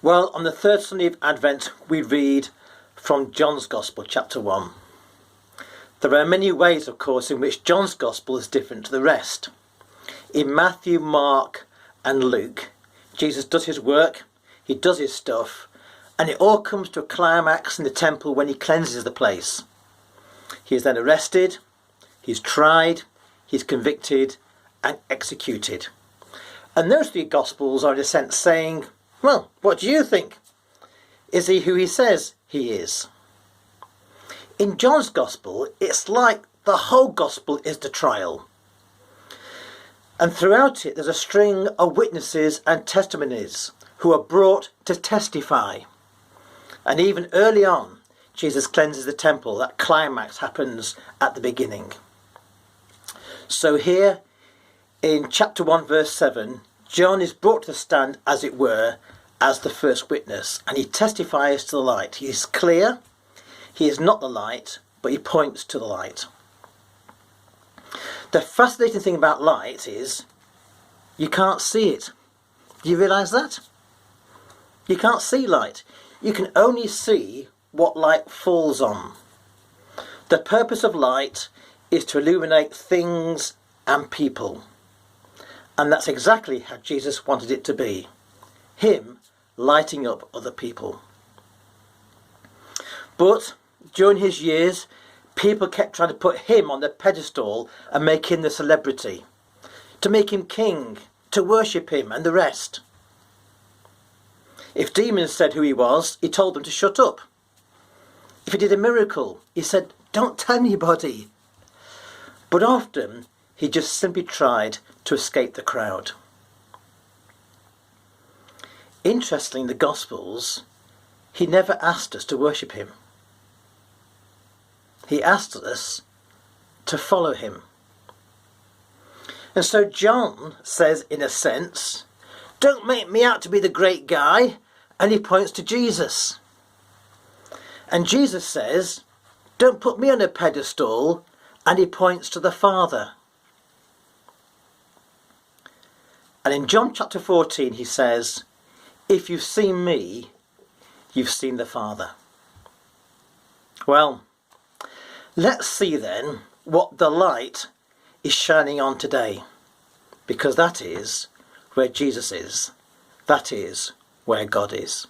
Well, on the third Sunday of Advent, we read from John's Gospel, chapter 1. There are many ways, of course, in which John's Gospel is different to the rest. In Matthew, Mark and Luke, Jesus does his work, he does his stuff, and it all comes to a climax in the temple when he cleanses the place. He is then arrested, he's tried, he's convicted and executed. And those three Gospels are in a sense saying, well, what do you think? Is he who he says he is? In John's Gospel, it's like the whole Gospel is the trial. And throughout it, there's a string of witnesses and testimonies who are brought to testify. And even early on, Jesus cleanses the temple. That climax happens at the beginning. So here, in chapter 1, verse 7, John is brought to the stand, as it were, as the first witness, and he testifies to the light. He is clear, he is not the light, but he points to the light. The fascinating thing about light is you can't see it. Do you realise that? You can't see light. You can only see what light falls on. The purpose of light is to illuminate things and people. And that's exactly how Jesus wanted it to be. Him lighting up other people. But during his years, people kept trying to put him on the pedestal and make him the celebrity. To make him king, to worship him and the rest. If demons said who he was, he told them to shut up. If he did a miracle, he said, don't tell anybody. But often, he just simply tried to escape the crowd. Interestingly, in the Gospels, he never asked us to worship him. He asked us to follow him. And so John says, in a sense, don't make me out to be the great guy, and he points to Jesus. And Jesus says, don't put me on a pedestal, and he points to the Father. And in John chapter 14 he says, if you've seen me, you've seen the Father. Well, let's see then what the light is shining on today. Because that is where Jesus is. That is where God is.